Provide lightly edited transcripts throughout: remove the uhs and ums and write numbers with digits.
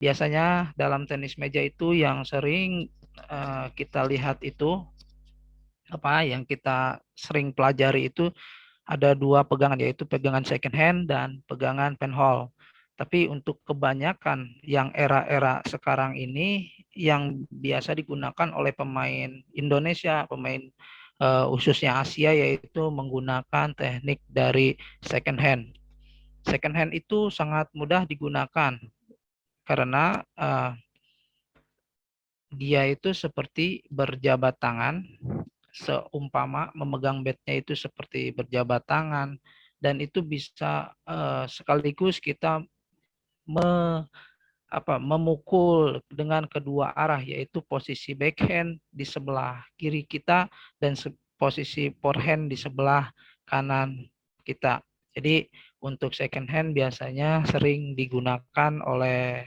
Biasanya dalam tenis meja itu yang sering kita lihat itu yang kita sering pelajari itu ada dua pegangan, yaitu pegangan second hand dan pegangan penhold. Tapi untuk kebanyakan yang era-era sekarang ini yang biasa digunakan oleh pemain Indonesia, pemain khususnya Asia, yaitu menggunakan teknik dari second hand. Second hand itu sangat mudah digunakan karena dia itu seperti berjabat tangan, seumpama memegang batnya itu seperti berjabat tangan, dan itu bisa sekaligus kita memukul dengan kedua arah, yaitu posisi backhand di sebelah kiri kita dan posisi forehand di sebelah kanan kita. Jadi untuk second hand biasanya sering digunakan oleh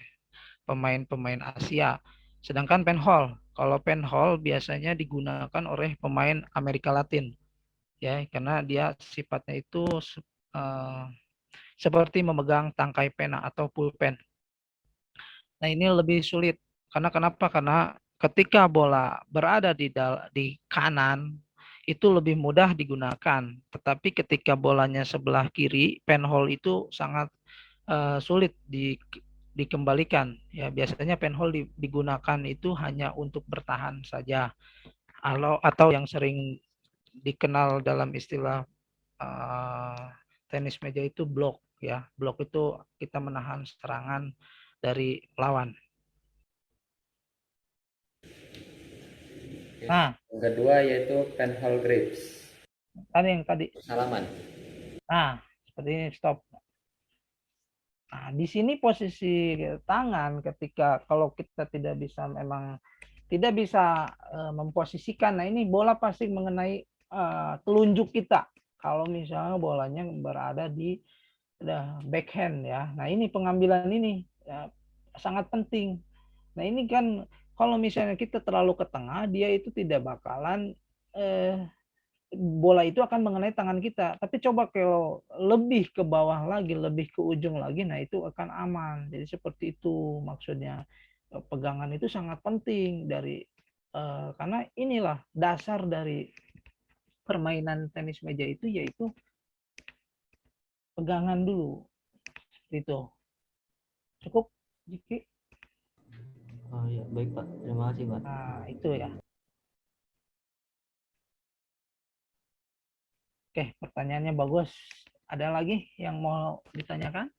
pemain-pemain Asia. Sedangkan penhold, kalau penhold biasanya digunakan oleh pemain Amerika Latin, ya, karena dia sifatnya itu uh, seperti memegang tangkai pena atau pulpen. Nah, ini lebih sulit. Karena kenapa? Karena ketika bola berada di kanan, itu lebih mudah digunakan. Tetapi ketika bolanya sebelah kiri, penhold itu sangat sulit dikembalikan. Ya, biasanya penhold digunakan itu hanya untuk bertahan saja. Atau yang sering dikenal dalam istilah tenis meja itu blok, ya. Blok itu kita menahan serangan dari lawan. Nah, Yang kedua yaitu penhold grips. yang tadi. Salaman. Nah, seperti ini, stop. Nah, di sini posisi tangan ketika kalau kita tidak bisa memposisikan. Nah, ini bola pasti mengenai telunjuk kita. Kalau misalnya bolanya berada di backhand, ya. Nah, ini pengambilan ini ya, sangat penting. Nah, ini kan kalau misalnya kita terlalu ke tengah, dia itu tidak bakalan bola itu akan mengenai tangan kita. Tapi coba kalau lebih ke bawah lagi, lebih ke ujung lagi, nah itu akan aman. Jadi seperti itu maksudnya. Pegangan itu sangat penting karena inilah dasar dari permainan tenis meja itu, yaitu pegangan dulu. Itu cukup, Jiki. Oh iya, baik Pak. Terima kasih Pak. Nah, itu ya. Oke, pertanyaannya bagus. Ada lagi yang mau ditanyakan?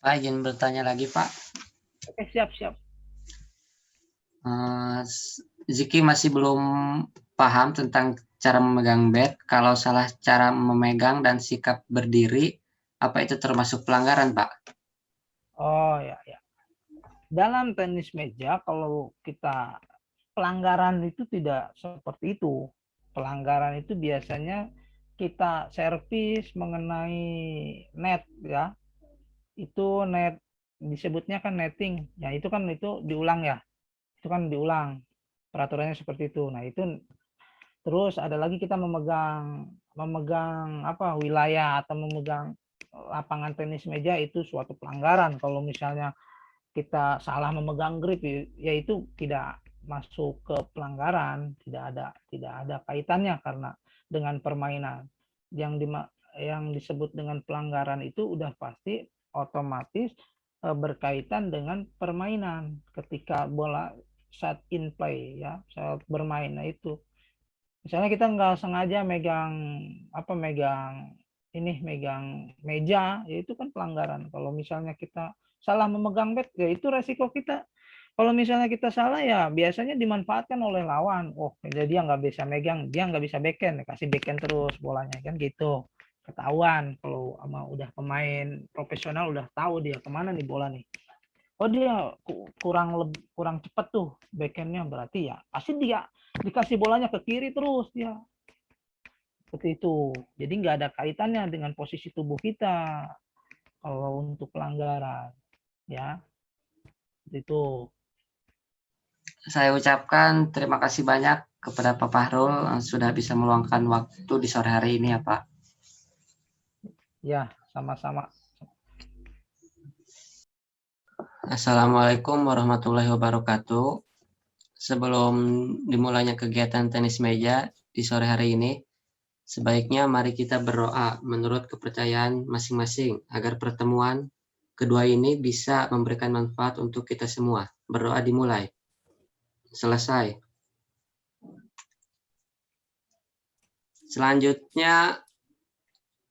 Pak, izin bertanya lagi Pak. Oke, siap. Ziki masih belum paham tentang cara memegang bat. Kalau salah cara memegang dan sikap berdiri, apa itu termasuk pelanggaran, Pak? Oh ya, ya. Dalam tenis meja, kalau kita pelanggaran itu tidak seperti itu. Pelanggaran itu biasanya kita servis mengenai net, ya. Itu net, disebutnya kan netting. Ya, itu diulang, ya. Itu kan diulang. Peraturannya seperti itu. Nah, itu terus ada lagi kita memegang memegang wilayah atau memegang lapangan tenis meja, itu suatu pelanggaran. Kalau misalnya kita salah memegang grip, yaitu tidak masuk ke pelanggaran, tidak ada kaitannya karena dengan permainan. Yang disebut dengan pelanggaran itu udah pasti otomatis berkaitan dengan permainan ketika bola saat in play, ya, saat bermain. Nah, itu misalnya kita nggak sengaja megang meja, ya itu kan pelanggaran. Kalau misalnya kita salah memegang bat, ya itu resiko kita. Kalau misalnya kita salah, ya biasanya dimanfaatkan oleh lawan. Oh, jadi dia nggak bisa megang, dia nggak bisa backhand, kasih backhand terus bolanya, kan gitu. Ketahuan kalau sama udah pemain profesional, udah tahu dia kemana nih bola nih. Oh, dia kurang cepat tuh backhandnya, berarti ya pasti dia dikasih bolanya ke kiri terus dia. Seperti itu. Jadi nggak ada kaitannya dengan posisi tubuh kita kalau untuk pelanggaran, ya. Itu. Saya ucapkan terima kasih banyak kepada Pak Fahrul sudah bisa meluangkan waktu di sore hari ini ya Pak. Ya, sama-sama. Assalamualaikum warahmatullahi wabarakatuh. Sebelum dimulainya kegiatan tenis meja di sore hari ini, sebaiknya mari kita berdoa menurut kepercayaan masing-masing agar pertemuan kedua ini bisa memberikan manfaat untuk kita semua. Berdoa dimulai. Selesai. Selanjutnya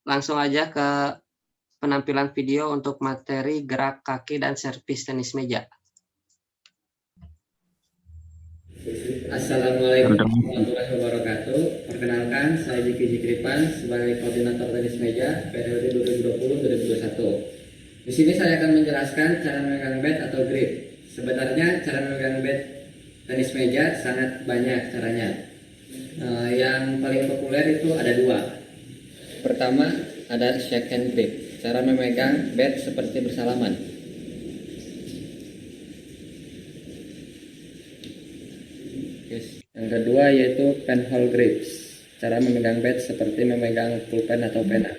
langsung aja ke penampilan video untuk materi gerak kaki dan servis tenis meja. Assalamualaikum warahmatullahi wabarakatuh. Perkenalkan, saya Jiki Zikripan sebagai koordinator tenis meja periode 2020-2021. Di sini saya akan menjelaskan cara memegang bat atau grip. Sebenarnya cara memegang bat tenis meja sangat banyak caranya. Yang paling populer itu ada dua. Pertama ada shake hand grip, cara memegang bat seperti bersalaman. Yang kedua yaitu penhole grips, cara memegang bat seperti memegang pulpen atau pena.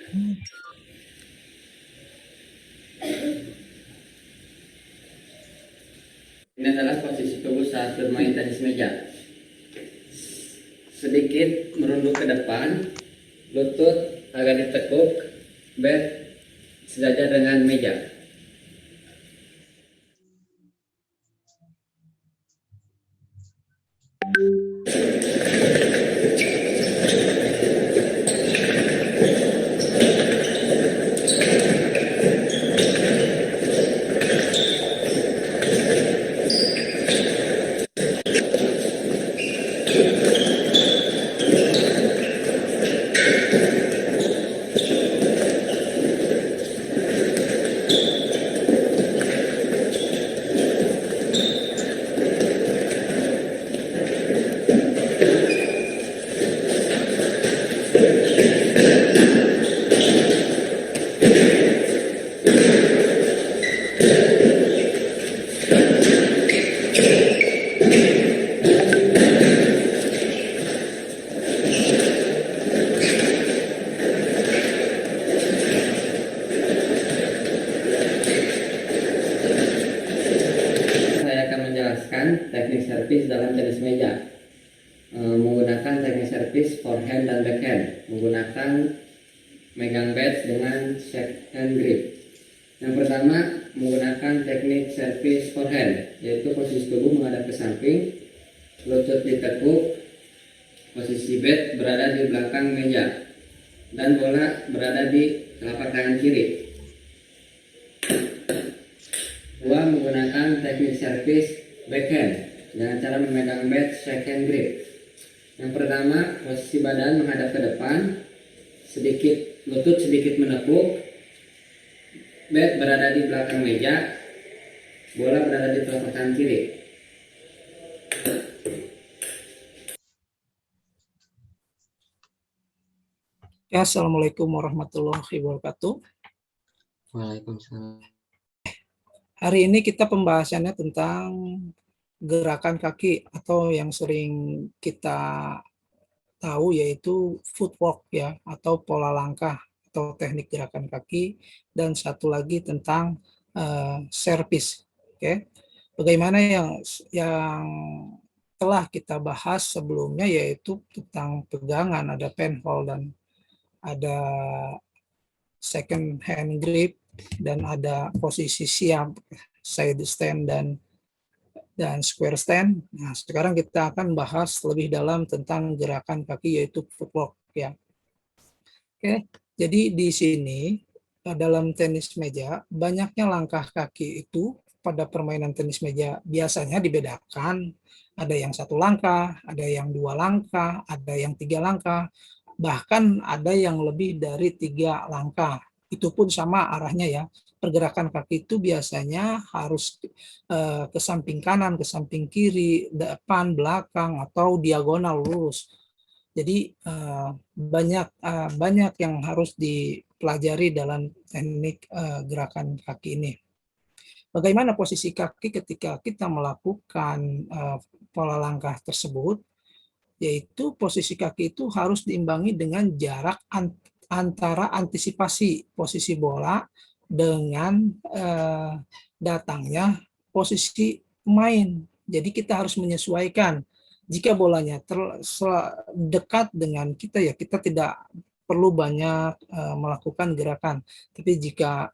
Ini adalah posisi tubuh saat bermain tenis meja. Sedikit merunduk ke depan, lutut agak ditekuk, bat sejajar dengan meja. Teknik servis dalam tenis meja, menggunakan teknik servis forehand dan backhand, menggunakan megang bat dengan shake hand grip. Yang pertama menggunakan teknik servis forehand, yaitu posisi tubuh menghadap ke samping, lutut ditekuk, posisi bat berada di belakang meja, dan bola berada di telapak tangan kiri. Kedua, menggunakan teknik servis backhand dengan cara memegang bat shake hand grip. Yang pertama, posisi badan menghadap ke depan, lutut sedikit menekuk, bat berada di belakang meja, bola berada di telapak tangan kiri. Ya, Assalamualaikum warahmatullahi wabarakatuh. Waalaikumsalam. Hari ini kita pembahasannya tentang gerakan kaki atau yang sering kita tahu yaitu footwork ya, atau pola langkah atau teknik gerakan kaki, dan satu lagi tentang servis. Oke. Bagaimana yang telah kita bahas sebelumnya yaitu tentang pegangan, ada penhold dan ada second hand grip dan ada posisi siap, side stand dan square stand. Nah, sekarang kita akan bahas lebih dalam tentang gerakan kaki yaitu footwork ya. Oke, jadi di sini dalam tenis meja banyaknya langkah kaki itu pada permainan tenis meja biasanya dibedakan. Ada yang 1 langkah, ada yang 2 langkah, ada yang 3 langkah, bahkan ada yang lebih dari 3 langkah. Itu pun sama arahnya ya. Pergerakan kaki itu biasanya harus ke samping kanan, ke samping kiri, depan, belakang, atau diagonal lurus. Jadi banyak yang harus dipelajari dalam teknik gerakan kaki ini. Bagaimana posisi kaki ketika kita melakukan pola langkah tersebut? Yaitu posisi kaki itu harus diimbangi dengan jarak antara antisipasi posisi bola dengan datangnya posisi pemain. Jadi kita harus menyesuaikan. Jika bolanya dekat dengan kita, ya kita tidak perlu banyak melakukan gerakan. Tapi jika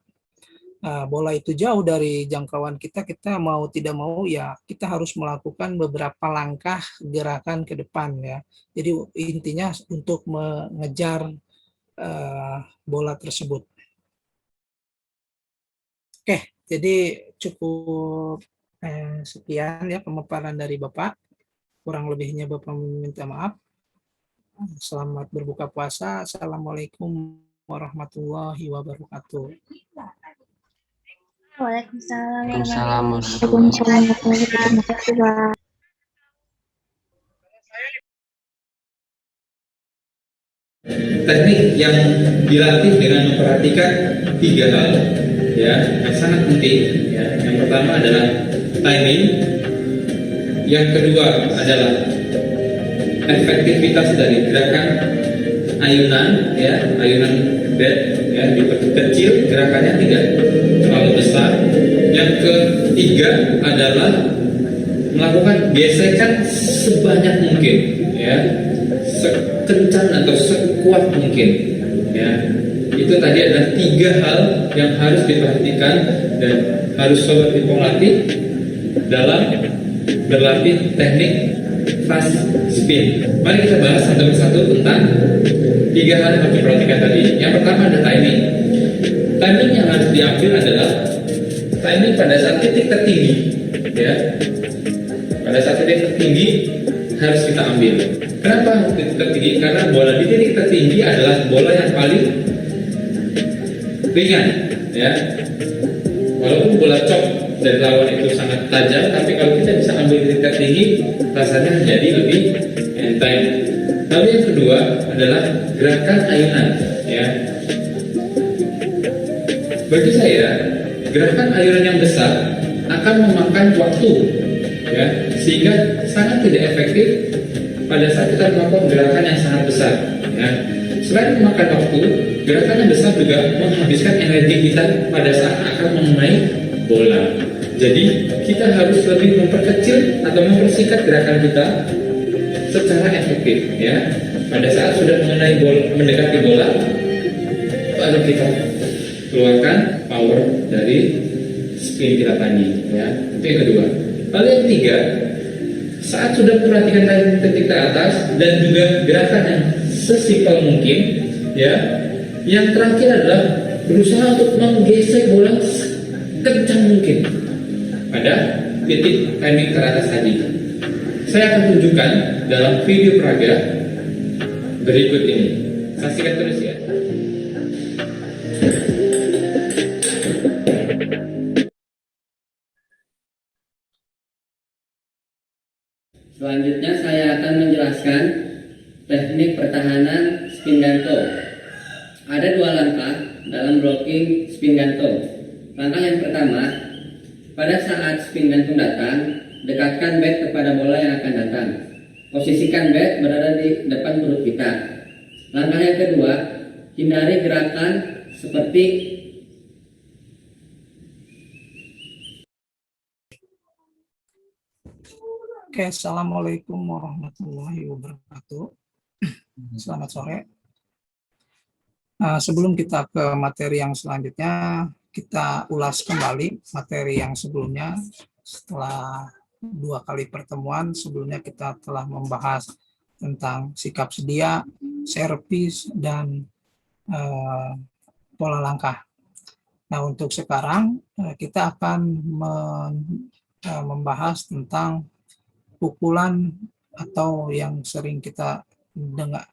bola itu jauh dari jangkauan kita, kita mau tidak mau ya kita harus melakukan beberapa langkah gerakan ke depan ya. Jadi intinya untuk mengejar bola tersebut. Oke, jadi cukup sekian ya pemaparan dari Bapak. Kurang lebihnya Bapak minta maaf. Selamat berbuka puasa. Assalamualaikum warahmatullahi wabarakatuh. Waalaikumsalam warahmatullahi Waalaikumsalam. Teknik yang dilatih dengan memperhatikan 3 hal ya yang sangat penting ya. Yang pertama adalah timing, yang kedua adalah efektivitas dari gerakan ayunan ya, ayunan bed ya, diperkecil gerakannya tidak terlalu besar. Yang ketiga adalah melakukan gesekan sebanyak mungkin ya, sekencang atau sekuat mungkin ya. Itu tadi adalah 3 hal yang harus diperhatikan dan harus sobat pingpong latih dalam berlatih teknik fast spin. Mari kita bahas satu persatu tentang 3 hal yang harus diperhatikan tadi. Yang pertama ada timing. Timing yang harus diambil adalah timing pada saat titik tertinggi ya. Pada saat titik tertinggi harus kita ambil. Kenapa titik tertinggi? Karena bola di titik tertinggi adalah bola yang paling ringan ya. Walaupun bola chop dari lawan itu sangat tajam, tapi kalau kita bisa ambil titik tertinggi, rasanya menjadi lebih enteng. Lalu yang kedua adalah gerakan ayunan ya. Bagi saya, gerakan ayunan yang besar akan memakan waktu ya, sehingga sangat tidak efektif pada saat kita melakukan gerakan yang sangat besar ya. Selain memakan waktu, gerakan yang besar juga menghabiskan energi kita pada saat akan mengenai bola. Jadi kita harus lebih memperkecil atau mempersingkat gerakan kita secara efektif ya. Pada saat sudah mengenai bola, mendekati bola, baru kita keluarkan power dari spin kita tadi ya. Itu yang kedua. Lalu yang ketiga, saat sudah perhatikan titik ke atas dan juga gerakan yang sesimpel mungkin ya, yang terakhir adalah berusaha untuk menggesek bola kencang mungkin pada titik timing ke atas tadi. Saya akan tunjukkan dalam video peraga berikut ini. Saksikan terus ya. Selanjutnya saya akan menjelaskan teknik pertahanan spin ganto. Ada 2 langkah dalam blocking spin ganto. Langkah yang pertama, pada saat spin gantung datang, dekatkan bat kepada bola yang akan datang. Posisikan bat berada di depan perut kita. Langkah yang kedua, hindari gerakan seperti Oke, assalamualaikum warahmatullahi wabarakatuh. Selamat sore. Sebelum kita ke materi yang selanjutnya, kita ulas kembali materi yang sebelumnya. Setelah 2 kali pertemuan, sebelumnya kita telah membahas tentang sikap sedia, servis, dan pola langkah. Nah, untuk sekarang kita akan membahas tentang pukulan atau yang sering kita dengar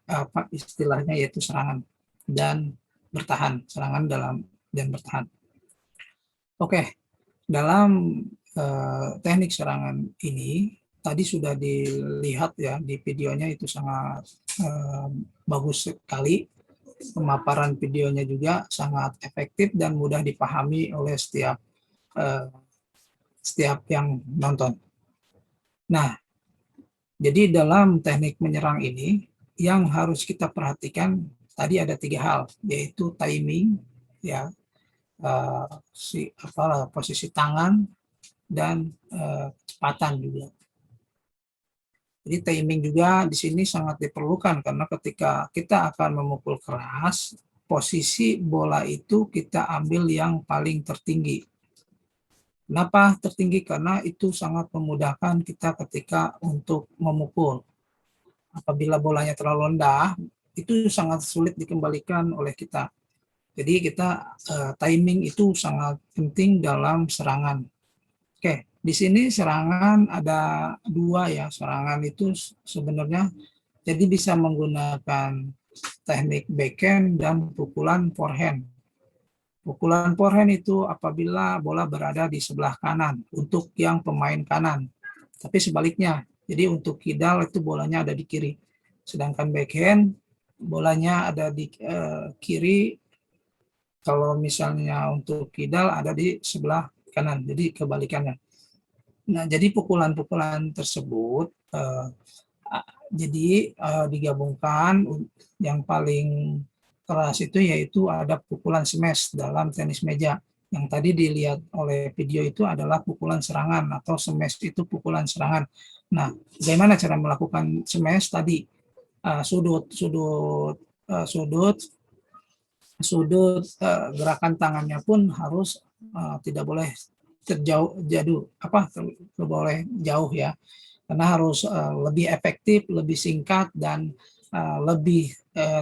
istilahnya yaitu serangan dan bertahan, serangan dan bertahan. Oke, dalam teknik serangan ini tadi sudah dilihat ya di videonya, itu sangat bagus sekali. Pemaparan videonya juga sangat efektif dan mudah dipahami oleh setiap yang nonton. Nah, jadi dalam teknik menyerang ini yang harus kita perhatikan tadi ada 3 hal, yaitu timing ya, posisi tangan, dan kecepatan juga. Jadi timing juga di sini sangat diperlukan karena ketika kita akan memukul keras, posisi bola itu kita ambil yang paling tertinggi. Kenapa tertinggi? Karena itu sangat memudahkan kita ketika untuk memukul. Apabila bolanya terlalu rendah, itu sangat sulit dikembalikan oleh kita. Jadi kita timing itu sangat penting dalam serangan. Oke, di sini serangan ada dua ya. Serangan itu sebenarnya jadi bisa menggunakan teknik backhand dan pukulan forehand. Pukulan forehand itu apabila bola berada di sebelah kanan untuk yang pemain kanan. Tapi sebaliknya, jadi untuk kidal itu bolanya ada di kiri. Sedangkan backhand bolanya ada di kiri. Kalau misalnya untuk kidal ada di sebelah kanan, jadi kebalikannya. Nah, jadi pukulan-pukulan tersebut jadi digabungkan yang paling keras itu yaitu ada pukulan smash dalam tenis meja. Yang tadi dilihat oleh video itu adalah pukulan serangan atau smash itu pukulan serangan. Nah, bagaimana cara melakukan smash tadi? Sudut gerakan tangannya pun harus tidak boleh boleh jauh ya, karena harus lebih efektif, lebih singkat dan lebih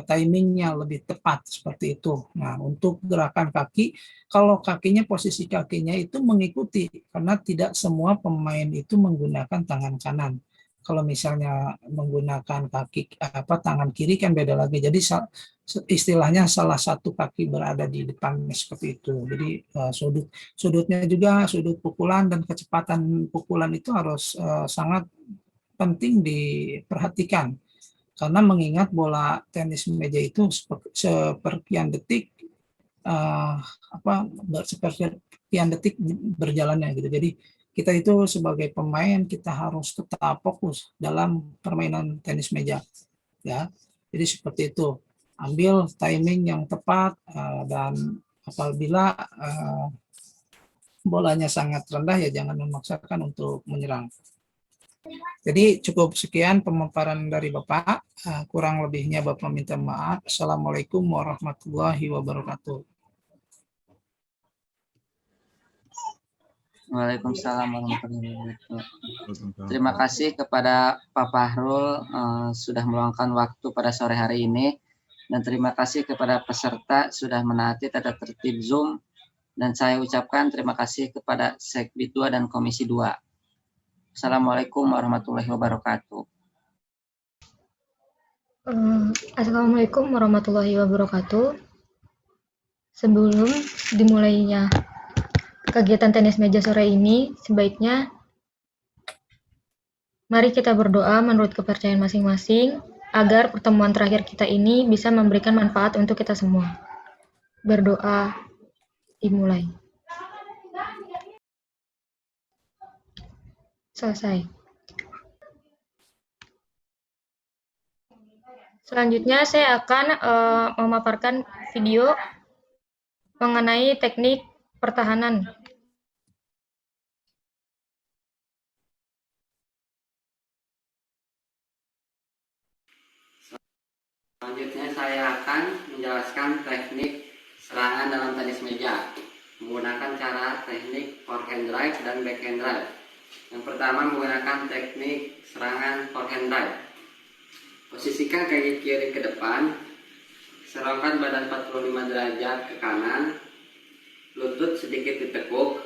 timingnya lebih tepat seperti itu. Nah, untuk gerakan kaki, kalau kakinya posisi kakinya itu mengikuti karena tidak semua pemain itu menggunakan tangan kanan. Kalau misalnya menggunakan tangan kiri kan beda lagi. Jadi istilahnya salah satu kaki berada di depannya seperti itu. Jadi sudutnya juga, sudut pukulan dan kecepatan pukulan itu harus sangat penting diperhatikan. Karena mengingat bola tenis meja itu seperkian detik seperkian detik berjalannya gitu. Jadi kita itu sebagai pemain kita harus tetap fokus dalam permainan tenis meja ya. Jadi seperti itu, ambil timing yang tepat dan apabila bolanya sangat rendah ya jangan memaksakan untuk menyerang. Jadi cukup sekian pemaparan dari Bapak, kurang lebihnya Bapak minta maaf. Assalamualaikum warahmatullahi wabarakatuh. Waalaikumsalam warahmatullahi wabarakatuh. Terima kasih kepada Pak Fahrul sudah meluangkan waktu pada sore hari ini, dan terima kasih kepada peserta sudah menaati tata tertib Zoom, dan saya ucapkan terima kasih kepada Sekbid 2 dan Komisi 2. Assalamualaikum warahmatullahi wabarakatuh. Assalamualaikum warahmatullahi wabarakatuh. Sebelum dimulainya kegiatan tenis meja sore ini, sebaiknya mari kita berdoa menurut kepercayaan masing-masing agar pertemuan terakhir kita ini bisa memberikan manfaat untuk kita semua. Berdoa dimulai. Selesai. Selanjutnya saya akan memaparkan video mengenai teknik pertahanan. Selanjutnya saya akan menjelaskan teknik serangan dalam tenis meja menggunakan cara teknik forehand drive dan backhand drive. Yang pertama menggunakan teknik serangan forehand drive. Posisikan kaki kiri ke depan, serongkan badan 45 derajat ke kanan, lutut sedikit ditekuk,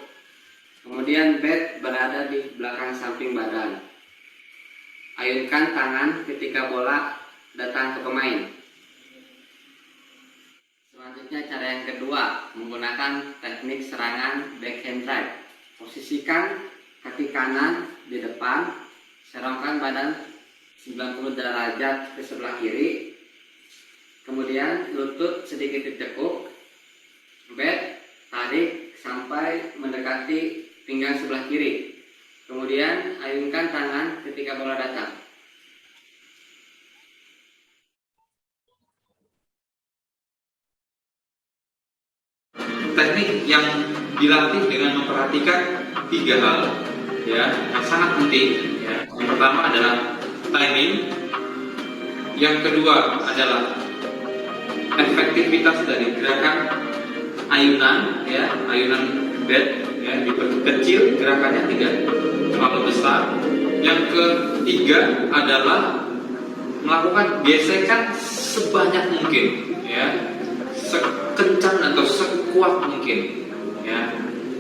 kemudian bat berada di belakang samping badan. Ayunkan tangan ketika bola datang ke pemain. Selanjutnya cara yang kedua menggunakan teknik serangan backhand drive. Posisikan kaki kanan di depan, serongkan badan 90 derajat ke sebelah kiri, kemudian lutut sedikit ditekuk, bat tarik sampai mendekati pinggang sebelah kiri, kemudian ayunkan tangan ketika bola datang. Teknik yang dilatih dengan memperhatikan 3 hal ya yang sangat penting ya. Yang pertama adalah timing, yang kedua adalah efektivitas dari gerakan ayunan ya, ayunan bed ya, diperkecil gerakannya tidak terlalu besar. Yang ketiga adalah melakukan gesekan sebanyak mungkin ya, sekencang atau sekuat mungkin ya.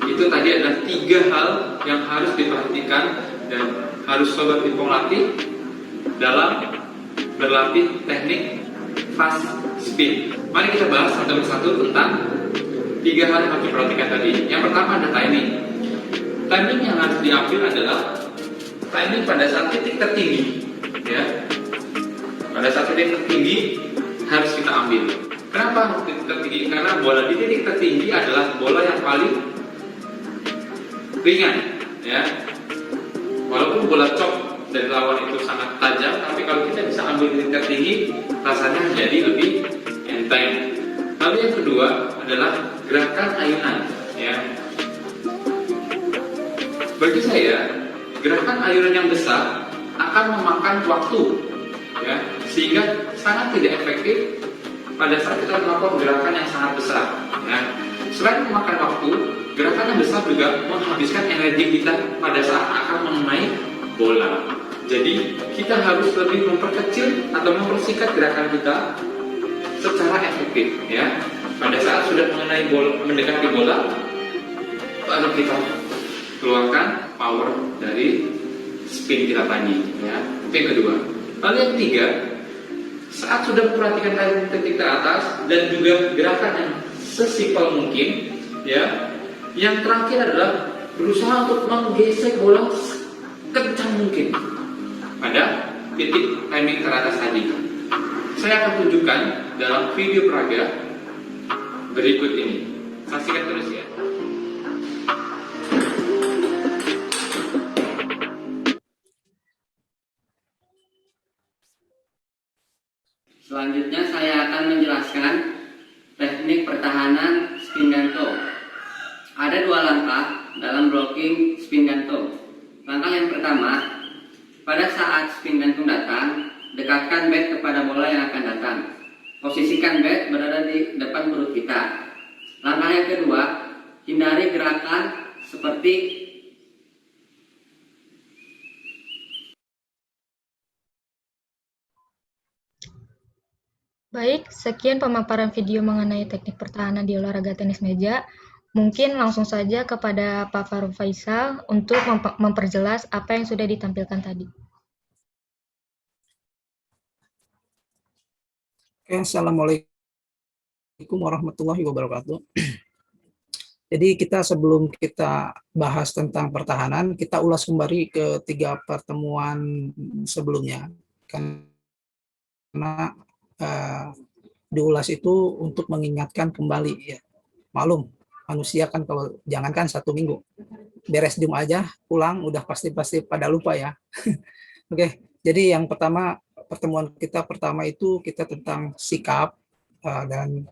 Itu tadi adalah 3 hal yang harus diperhatikan dan harus sobat pingpong latih dalam berlatih teknik fast spin. Mari kita bahas satu persatu tentang 3 hal yang harus diperhatikan tadi. Yang pertama ada timing. Timing yang harus diambil adalah timing pada saat titik tertinggi ya. Pada saat titik tertinggi harus kita ambil. Kenapa titik tertinggi? Karena bola di titik tertinggi adalah bola yang paling ringan ya. Walaupun bola chop dari lawan itu sangat tajam, tapi kalau kita bisa ambil titik tertinggi, rasanya menjadi lebih enteng. Lalu yang kedua adalah gerakan ayunan ya. Bagi saya, gerakan ayunan yang besar akan memakan waktu ya, sehingga sangat tidak efektif pada saat kita melakukan gerakan yang sangat besar ya. Selain memakan waktu, gerakan yang besar juga menghabiskan energi kita pada saat akan mengenai bola. Jadi kita harus lebih memperkecil atau mempersingkat gerakan kita secara efektif ya. Pada saat sudah mengenai bola, mendekati bola, baru kita keluarkan power dari spin kita tadi ya. Itu yang kedua. Lalu yang ketiga, saat sudah memperhatikan titik teratas dan juga gerakan yang sesimpel mungkin ya, yang terakhir adalah berusaha untuk menggesek bola kencang mungkin pada titik timing teratas tadi. Saya akan tunjukkan dalam video peraga berikut ini. Saksikan terus ya. Selanjutnya saya akan menjelaskan teknik pertahanan spin ganto. Ada 2 langkah dalam blocking spin ganto. Langkah yang pertama, pada saat spin gantung datang, dekatkan bat kepada bola yang akan datang. Posisikan bat berada di depan perut kita. Langkah yang kedua, hindari gerakan seperti Baik, sekian pemaparan video mengenai teknik pertahanan di olahraga tenis meja. Mungkin langsung saja kepada Pak Faruk Faisal untuk memperjelas apa yang sudah ditampilkan tadi. Oke, Assalamualaikum warahmatullahi wabarakatuh. Jadi sebelum kita bahas tentang pertahanan, kita ulas kembali ke 3 pertemuan sebelumnya. Karena diulas itu untuk mengingatkan kembali ya. Maklum, manusia kan kalau jangankan 1 minggu, beres Jumat aja pulang udah pasti pada lupa ya. Oke, jadi yang pertama, pertemuan kita pertama itu kita tentang sikap, dan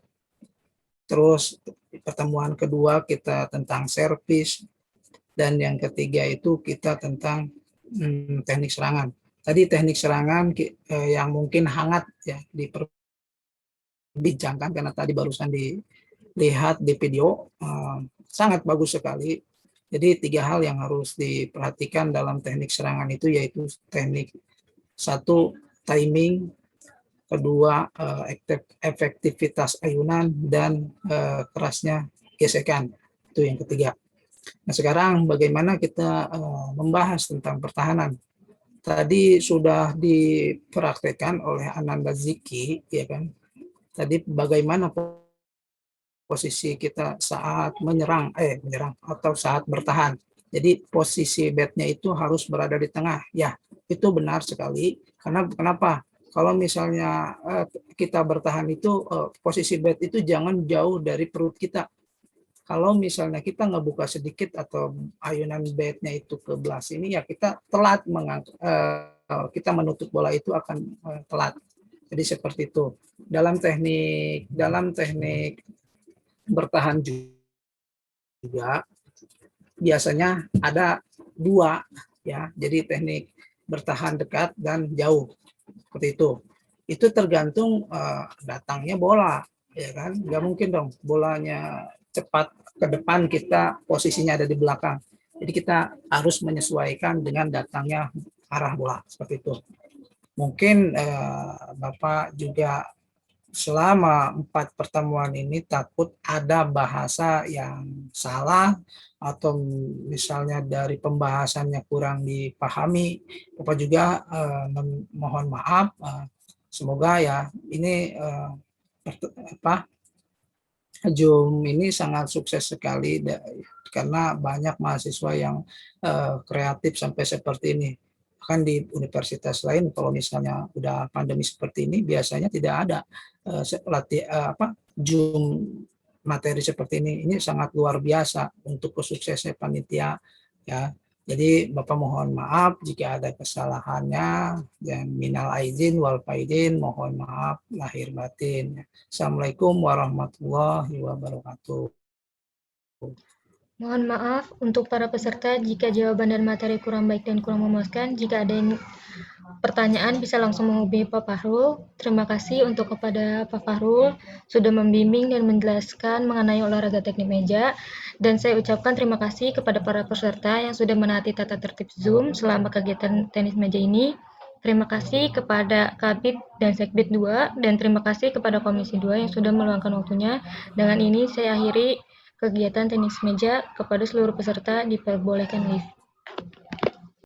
terus pertemuan kedua kita tentang servis, dan yang ketiga itu kita tentang teknik serangan. Tadi teknik serangan yang mungkin hangat ya diperbincangkan karena tadi barusan dilihat di video, sangat bagus sekali. Jadi 3 hal yang harus diperhatikan dalam teknik serangan itu yaitu teknik 1 timing, kedua efektivitas ayunan, dan kerasnya gesekan. Itu yang ketiga. Nah sekarang bagaimana kita membahas tentang pertahanan. Tadi sudah dipraktekkan oleh Ananda Ziki, ya kan? Tadi bagaimana posisi kita saat menyerang atau saat bertahan. Jadi posisi batnya itu harus berada di tengah. Ya, itu benar sekali. Karena kenapa? Kalau misalnya kita bertahan itu posisi bat itu jangan jauh dari perut kita. Kalau misalnya kita ngebuka sedikit atau ayunan batnya itu ke belah sini, ya kita telat kita menutup bola itu akan telat. Jadi seperti itu. Dalam teknik bertahan juga biasanya ada dua ya, jadi teknik bertahan dekat dan jauh seperti itu. Itu tergantung datangnya bola, ya kan? Nggak mungkin dong bolanya cepat ke depan, kita posisinya ada di belakang. Jadi kita harus menyesuaikan dengan datangnya arah bola seperti itu. Mungkin Bapak juga selama 4 pertemuan ini takut ada bahasa yang salah atau misalnya dari pembahasannya kurang dipahami, Bapak juga mohon maaf. Semoga ya ini Zoom ini sangat sukses sekali karena banyak mahasiswa yang kreatif sampai seperti ini. Bahkan di universitas lain kalau misalnya udah pandemi seperti ini biasanya tidak ada Zoom materi seperti ini. Ini sangat luar biasa untuk kesuksesan panitia ya. Jadi Bapak mohon maaf jika ada kesalahannya, dan minal aizin wal faizin, mohon maaf lahir batin. Assalamualaikum warahmatullahi wabarakatuh. Mohon maaf untuk para peserta jika jawaban dan materi kurang baik dan kurang memuaskan. Jika ada yang pertanyaan bisa langsung menghubungi Pak Fahrul. Terima kasih untuk kepada Pak Fahrul sudah membimbing dan menjelaskan mengenai olahraga teknik meja. Dan saya ucapkan terima kasih kepada para peserta yang sudah menaati tata tertib Zoom selama kegiatan tenis meja ini. Terima kasih kepada Kabid dan Sekbid 2, dan terima kasih kepada Komisi 2 yang sudah meluangkan waktunya. Dengan ini saya akhiri kegiatan tenis meja. Kepada seluruh peserta diperbolehkan live.